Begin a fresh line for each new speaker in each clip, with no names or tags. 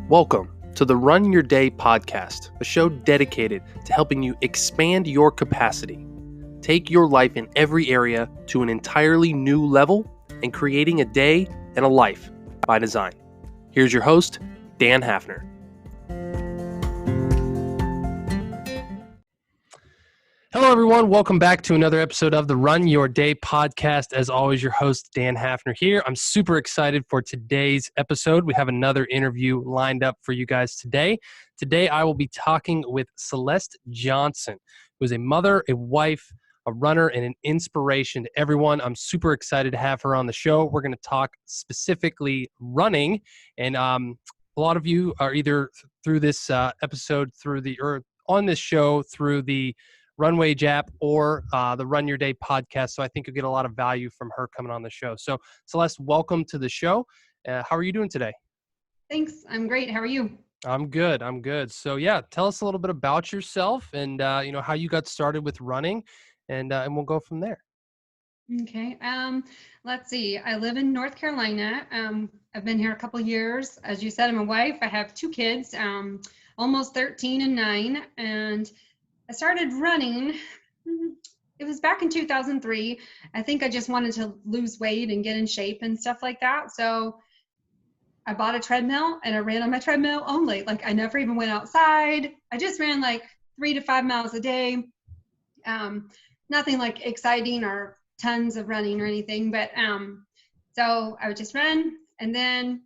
Welcome to the Run Your Day podcast, a show dedicated to helping you expand your capacity, take your life in every area to an entirely new level, and creating a day and a life by design. Here's your host, Dan Hafner. Hello, everyone. Welcome back to another episode of the Run Your Day podcast. As always, your host, Dan Hafner here. I'm super excited for today's episode. We have another interview lined up for you guys today. Today, I will be talking with Celeste Johnson, who is a mother, a wife, a runner, and an inspiration to everyone. I'm super excited to have her on the show. We're going to talk specifically running. And a lot of you are either through this episode, or on this show through the Runway app or the Run Your Day podcast. So I think you'll get a lot of value from her coming on the show. So Celeste, welcome to the show. How are you doing today?
Thanks. I'm great. How are you?
I'm good. So yeah, tell us a little bit about yourself and how you got started with running, and we'll go from there.
Okay. Let's see. I live in North Carolina. I've been here a couple years. As you said, I'm a wife. I have two kids, almost 13 and 9, and I started running. It was back in 2003. I think I just wanted to lose weight and get in shape and stuff like that. So I bought a treadmill and I ran on my treadmill only. Like I never even went outside. I just ran like 3 to 5 miles a day. Nothing like exciting or tons of running or anything, but so I would just run. And then,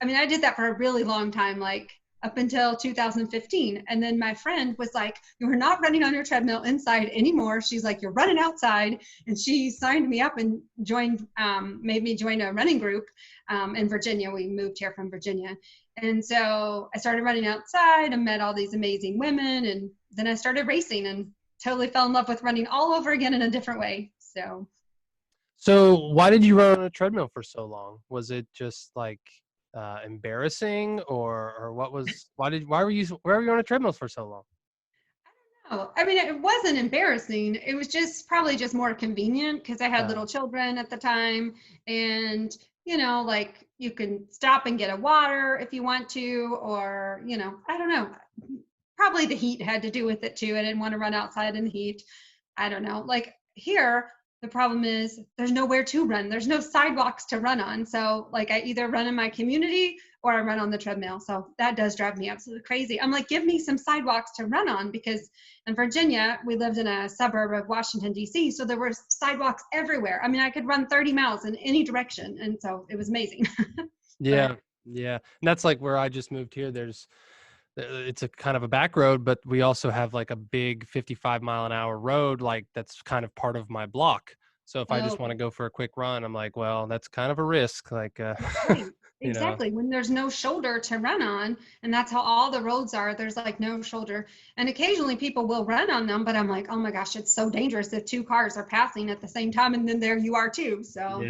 I did that for a really long time, like up until 2015. And then my friend was like, "You are not running on your treadmill inside anymore." She's like, "You're running outside." And she signed me up and made me join a running group in Virginia. We moved here from Virginia. And so I started running outside and met all these amazing women. And then I started racing and totally fell in love with running all over again in a different way.
So why did you run on a treadmill for so long? Was it just like embarrassing, or what was? Why were you on a treadmill for so long?
Oh, it wasn't embarrassing. It was just probably just more convenient because I had little children at the time, and like you can stop and get a water if you want to, or I don't know. Probably the heat had to do with it too. I didn't want to run outside in the heat. I don't know. Like here, the problem is there's nowhere to run. There's no sidewalks to run on. So like I either run in my community or I run on the treadmill. So that does drive me absolutely crazy. I'm like, give me some sidewalks to run on, because in Virginia, we lived in a suburb of Washington, D.C. So there were sidewalks everywhere. I could run 30 miles in any direction. And so it was amazing.
Yeah. And that's like where I just moved here. It's a kind of a back road, but we also have like a big 55-mile-an-hour road, like that's kind of part of my block. So if I just want to go for a quick run, I'm like, well, that's kind of a risk. Like,
right. Exactly. When there's no shoulder to run on, and that's how all the roads are, there's like no shoulder. And occasionally people will run on them, but I'm like, oh my gosh, it's so dangerous if two cars are passing at the same time, and then there you are too. So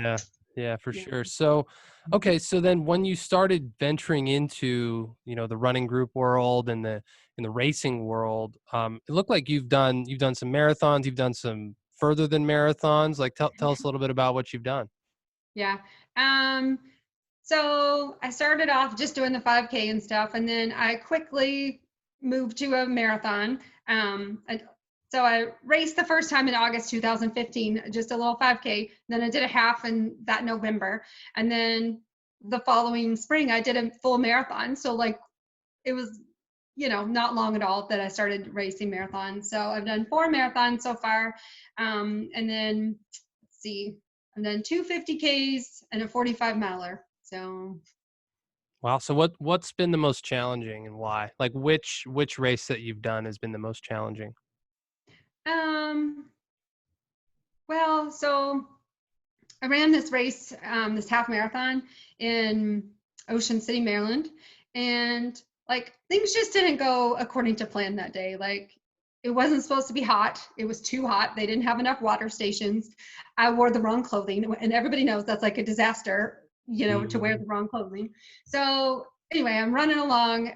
yeah, for sure. So, okay. So then when you started venturing into, the running group world and in the racing world, it looked like you've done some marathons, you've done some further than marathons. Like tell us a little bit about what you've done.
Yeah. So I started off just doing the 5K and stuff, and then I quickly moved to a marathon. So I raced the first time in August 2015, just a little 5K. Then I did a half in that November. And then the following spring, I did a full marathon. So like it was, not long at all that I started racing marathons. So I've done 4 marathons so far. And then let's see, I've done 2 50Ks and a 45 miler. So.
Wow. So what's been the most challenging and why? Like which race that you've done has been the most challenging?
Well, so I ran this race, this half marathon in Ocean City, Maryland, and like things just didn't go according to plan that day. Like it wasn't supposed to be hot. It was too hot. They didn't have enough water stations. I wore the wrong clothing, and everybody knows that's like a disaster, to wear the wrong clothing. So anyway, I'm running along.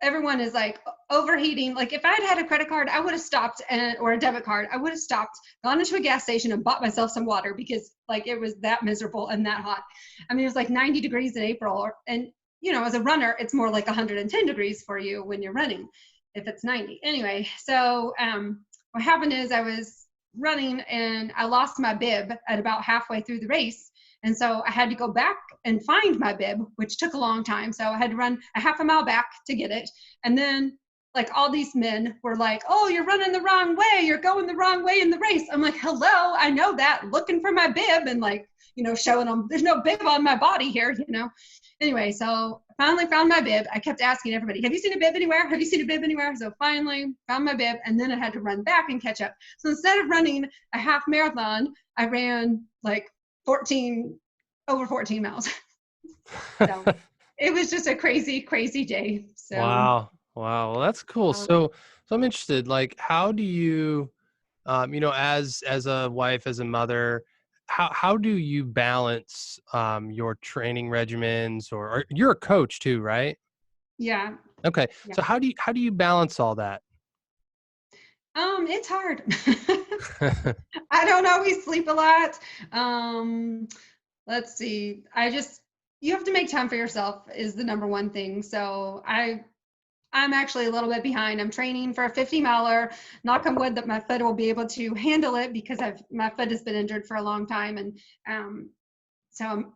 Everyone is like overheating. Like if I'd had a credit card, I would have stopped, or a debit card, I would have stopped, gone into a gas station and bought myself some water, because like it was that miserable and that hot. It was like 90 degrees in April, and as a runner, it's more like 110 degrees for you when you're running if it's 90. Anyway, so what happened is I was running and I lost my bib at about halfway through the race. And so I had to go back and find my bib, which took a long time. So I had to run a half a mile back to get it. And then like all these men were like, "Oh, you're running the wrong way. You're going the wrong way in the race." I'm like, "Hello, I know that." Looking for my bib and like, showing them there's no bib on my body here. Anyway, so I finally found my bib. I kept asking everybody, "Have you seen a bib anywhere? Have you seen a bib anywhere?" So finally found my bib, and then I had to run back and catch up. So instead of running a half marathon, I ran like over 14 miles. So it was just a crazy, crazy day. So
Wow. Well, that's cool. So I'm interested, like, how do you, as a wife, as a mother, how do you balance your training regimens, or you're a coach too, right?
yeah,
Okay.
yeah.
So how do you balance all that?
It's hard. I don't always sleep a lot. Um, let's see. You have to make time for yourself is the number one thing. So I'm actually a little bit behind. I'm training for a 50 miler. Knock on wood that my foot will be able to handle it because my foot has been injured for a long time. And so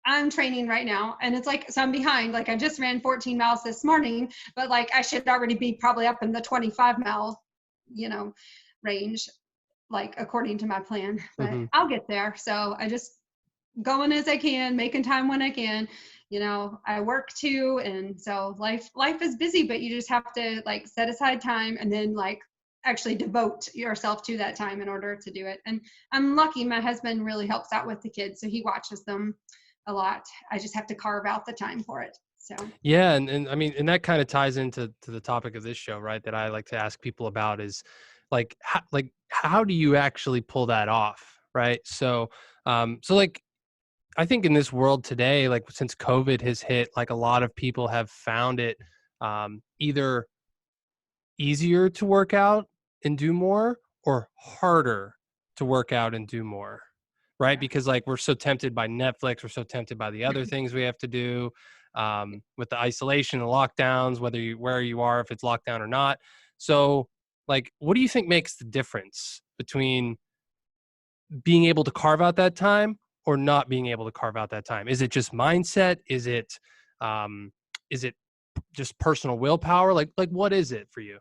I'm training right now, and it's like, so I'm behind. Like I just ran 14 miles this morning, but like I should already be probably up in the 25-mile, range, like according to my plan. But
Hmm.
I'll get there. So I just going as I can, making time when I can. I work too, and so life is busy, but you just have to like set aside time and then like actually devote yourself to that time in order to do it. And I'm lucky my husband really helps out with the kids, so he watches them a lot. I just have to carve out the time for it. So
Yeah, and I mean, and that kind of ties into the topic of this show, right? That I like to ask people about is how do you actually pull that off, right? So like I think in this world today, like since COVID has hit, like a lot of people have found it either easier to work out and do more, or harder to work out and do more, right?
yeah.
Because like we're so tempted by Netflix, we're so tempted by the other things we have to do, with the isolation, the lockdowns, where you are, if it's lockdown or not. So like, what do you think makes the difference between being able to carve out that time or not being able to carve out that time? Is it just mindset? Um, is it just personal willpower? Like what is it for you?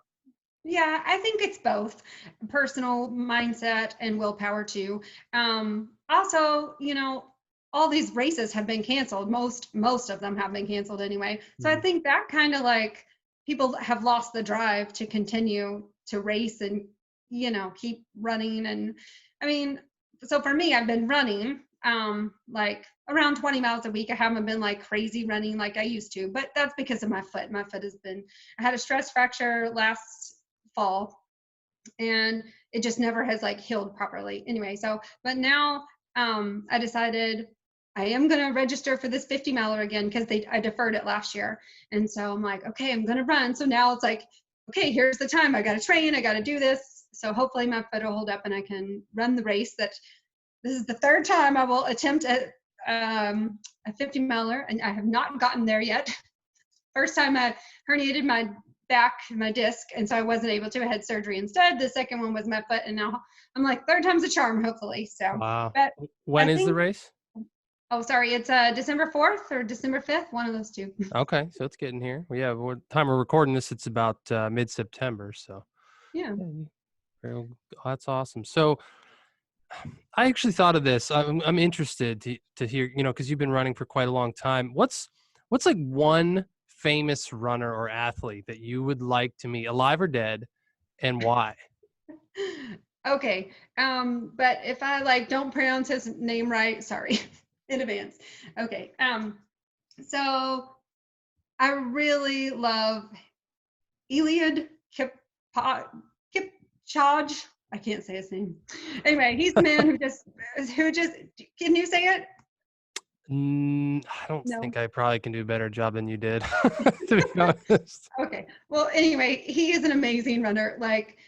Yeah, I think it's both personal mindset and willpower too. Also, all these races have been canceled. Most of them have been canceled anyway. So I
Mhm.
think that kind of like people have lost the drive to continue to race and keep running. And I mean, so for me, I've been running like around 20 miles a week. I haven't been like crazy running like I used to, but that's because of my foot. My foot has been I had a stress fracture last fall, and it just never has like healed properly anyway. So but now I decided I am going to register for this 50 miler again because I deferred it last year. And so I'm like, okay, I'm going to run. So now it's like, okay, here's the time. I got to train, I got to do this. So hopefully my foot will hold up and I can run the race. That this is the third time I will attempt a 50 miler, and I have not gotten there yet. First time I herniated my disc, and so I wasn't able to. I had surgery instead. The second one was my foot, and now I'm like, third time's a charm, hopefully. So,
Wow.
but I
When is the
think,
race?
oh, sorry, it's December 4th or December 5th, one of those two.
Okay, so it's getting here. Well, yeah, time we're recording this, it's about mid-September. So
Yeah.
yeah, that's awesome. So I actually thought of this. I'm interested to hear, because you've been running for quite a long time. What's like one famous runner or athlete that you would like to meet, alive or dead, and why?
Okay. But if I like don't pronounce his name right, sorry in advance. Okay. So I really love Eliud Kipchoge. I can't say his name. Anyway, he's the man who just can you say it?
I don't think
No.
I probably can do a better job than you did, to be honest.
Okay. Well, anyway, he is an amazing runner. Like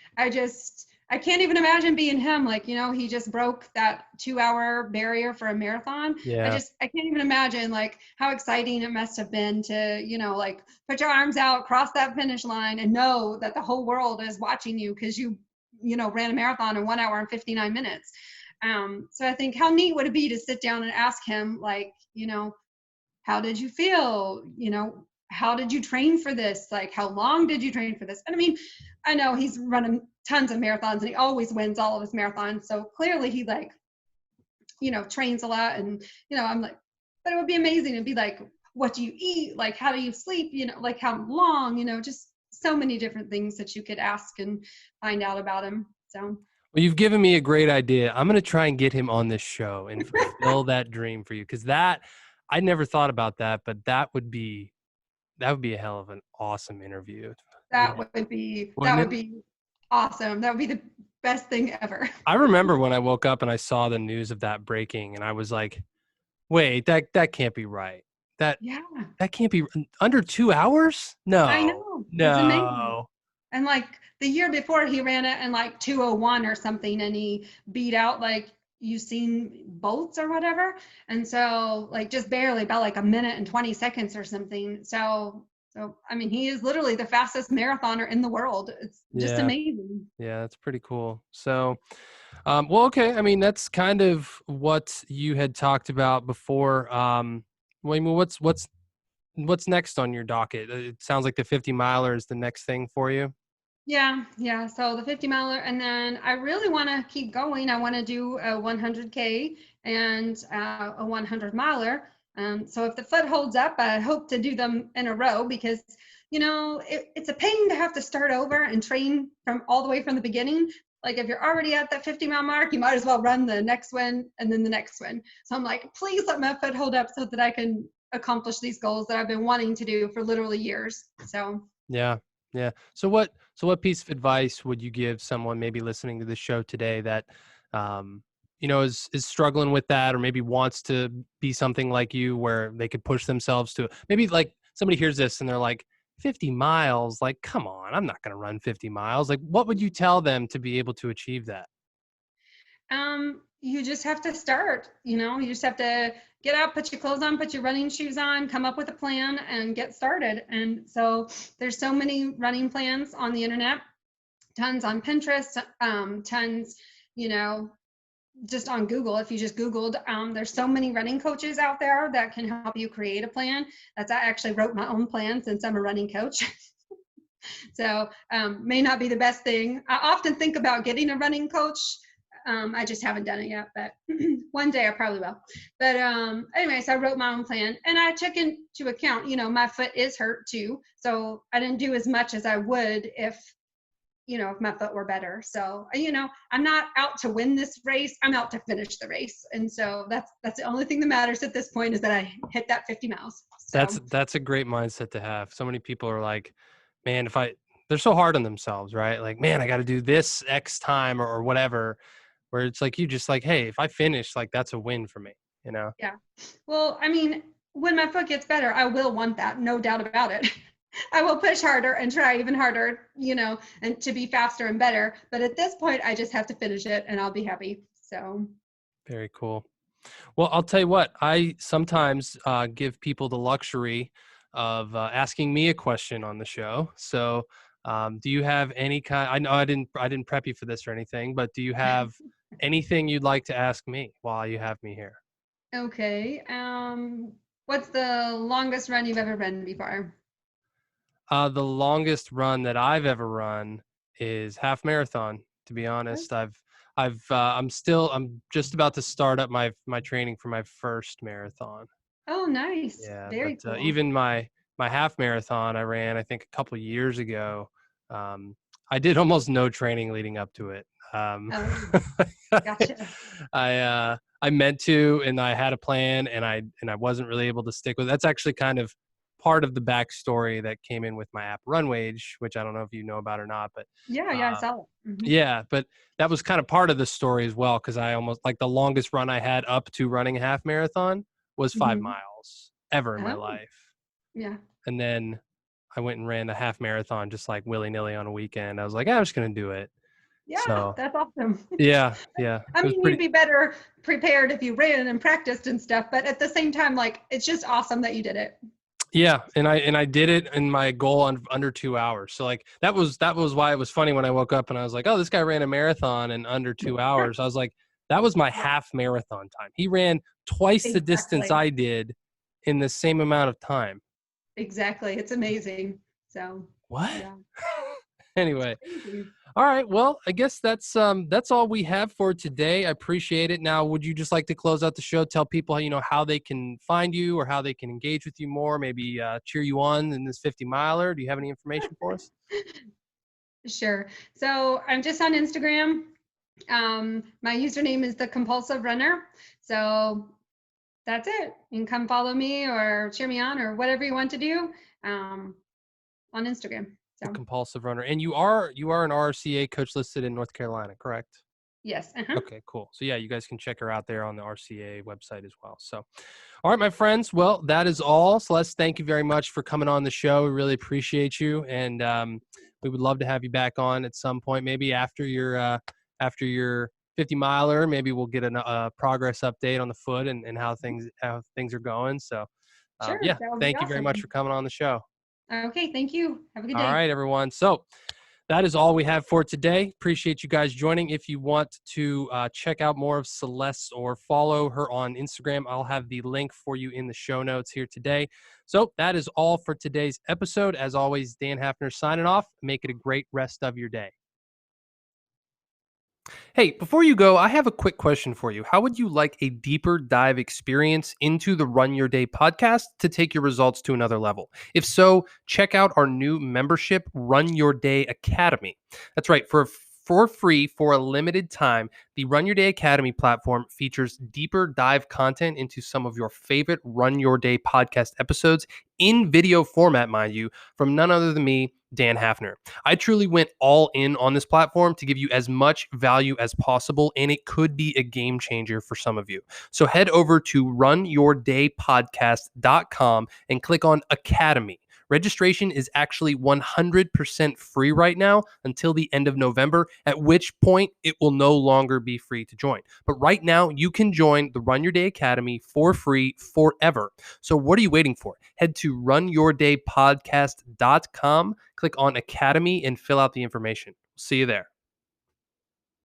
I can't even imagine being him. Like, he just broke that 2-hour barrier for a marathon.
Yeah.
I can't even imagine like how exciting it must have been to, like put your arms out, cross that finish line and know that the whole world is watching you because you ran a marathon in 1 hour and 59 minutes. So I think how neat would it be to sit down and ask him, like, how did you feel? How did you train for this? Like, how long did you train for this? And I mean, I know he's running tons of marathons and he always wins all of his marathons. So clearly he like, trains a lot. And, I'm like, but it would be amazing. It'd be like, what do you eat? Like, how do you sleep? Like how long, just so many different things that you could ask and find out about him. So.
Well, you've given me a great idea. I'm going to try and get him on this show and fulfill that dream for you. Cause I never thought about that, but that would be a hell of an awesome interview.
That would be
Wouldn't it?
awesome. That would be the best thing ever.
I remember when I woke up and I saw the news of that breaking and I was like, wait, that can't be right. That
Yeah,
that can't be under 2 hours?
I
No.
know. It's amazing.
No.
And like the year before he ran it in like 2:01 or something and he beat out like Usain Bolts or whatever. And so like just barely about like a minute and 20 seconds or something. So I mean he is literally the fastest marathoner in the world. It's just
Yeah.
amazing.
Yeah, that's pretty cool. So, well, okay. I mean, that's kind of what you had talked about before. Well, I mean, what's next on your docket? It sounds like the 50 miler is the next thing for you.
Yeah. So the 50 miler, and then I really want to keep going. I want to do a 100K and a 100 miler. So if the foot holds up, I hope to do them in a row because, it's a pain to have to start over and train from all the way from the beginning. Like if you're already at that 50-mile mark, you might as well run the next one and then the next one. So I'm like, please let my foot hold up so that I can accomplish these goals that I've been wanting to do for literally years. So.
Yeah. Yeah. So what piece of advice would you give someone maybe listening to the show today that is struggling with that or maybe wants to be something like you where they could push themselves to maybe like somebody hears this and they're like 50 miles, like come on, I'm not going to run 50 miles. Like what would you tell them to be able to achieve that?
You just have to start, you just have to get out, put your clothes on, put your running shoes on, come up with a plan and get started. And so there's so many running plans on the internet, tons on Pinterest, tons, just on Google. If you just Googled, there's so many running coaches out there that can help you create a plan. I actually wrote my own plan since I'm a running coach. So may not be the best thing. I often think about getting a running coach. I just haven't done it yet, but one day I probably will. But anyway, so I wrote my own plan and I took into account, my foot is hurt too. So I didn't do as much as I would if my foot were better. So, I'm not out to win this race. I'm out to finish the race. And so that's the only thing that matters at this point is that I hit that 50 miles. So
That's a great mindset to have. So many people are like, man, they're so hard on themselves, right? Like, man, I got to do this X time or whatever. Where it's like you just like, hey, if I finish, like that's a win for me, you know?
yeah. Well, I mean, when my foot gets better, I will want that, no doubt about it. I will push harder and try even harder, and to be faster and better. But at this point, I just have to finish it and I'll be happy. So,
Very cool. Well, I'll tell you what, I sometimes give people the luxury of asking me a question on the show. So, do you have any kind? I know I didn't prep you for this or anything, but do you have anything you'd like to ask me while you have me here?
okay. What's the longest run you've ever run before?
The longest run that I've ever run is half marathon. To be honest, I'm just about to start up my training for my first marathon.
Oh, nice.
Yeah, but
Very cool.
even my half marathon I ran, I think a couple years ago. I did almost no training leading up to it.
Oh, gotcha.
I meant to, and I had a plan, and I wasn't really able to stick with it. That's actually kind of part of the backstory that came in with my app Runwage, which I don't know if you know about or not, but
Yeah, I
uh,
saw it.
yeah, but that was kind of part of the story as well because I almost like the longest run I had up to running a half marathon was 5 miles ever in my
Oh,
life.
yeah.
And then I went and ran a half marathon just like willy nilly on a weekend. I was like, I'm just going to do it.
Yeah,
So
that's awesome.
yeah,
I
it was
mean, you'd
pretty.
be better prepared if you ran and practiced and stuff, but at the same time, like, it's just awesome that you did it.
Yeah, and I did it in my goal on under 2 hours. So like that was why it was funny when I woke up and I was like, oh, this guy ran a marathon in under 2 hours. I was like, that was my half marathon time. He ran twice the distance
Exactly.
I did in the same amount of time.
Exactly. It's amazing. So,
What?
yeah, it's
Anyway,
crazy.
all right. Well, I guess that's all we have for today. I appreciate it. Now, would you just like to close out the show? Tell people how they can find you or how they can engage with you more. Maybe cheer you on in this 50 miler. Do you have any information for us?
Sure. So I'm just on Instagram. My username is the compulsive runner. So that's it. You can come follow me or cheer me on or whatever you want to do on Instagram.
The
So
compulsive runner, and you are an RCA coach listed in North Carolina, correct?
yes. Uh-huh.
Okay, cool. So yeah, you guys can check her out there on the RCA website as well. So, all right, my friends. Well, that is all. Celeste, thank you very much for coming on the show. We really appreciate you, and we would love to have you back on at some point, maybe after your 50 miler. Maybe we'll get a progress update on the foot and how things are going. So,
Sure.
yeah,
That would be
thank you very much
awesome.
for coming on the show.
Okay. Thank you. Have a good
All
day.
right, everyone. So that is all we have for today. Appreciate you guys joining. If you want to check out more of Celeste or follow her on Instagram, I'll have the link for you in the show notes here today. So that is all for today's episode. As always, Dan Hafner signing off. Make it a great rest of your day. Hey, before you go, I have a quick question for you. How would you like a deeper dive experience into the Run Your Day podcast to take your results to another level? If so, check out our new membership, Run Your Day Academy. That's right, for free for a limited time, the Run Your Day Academy platform features deeper dive content into some of your favorite Run Your Day podcast episodes in video format, mind you, from none other than me, Dan Hafner. I truly went all in on this platform to give you as much value as possible, and it could be a game changer for some of you. So head over to runyourdaypodcast.com and click on Academy. Registration is actually 100% free right now until the end of November, at which point it will no longer be free to join. But right now, you can join the Run Your Day Academy for free forever. So what are you waiting for? Head to runyourdaypodcast.com, click on Academy, and fill out the information. See you there.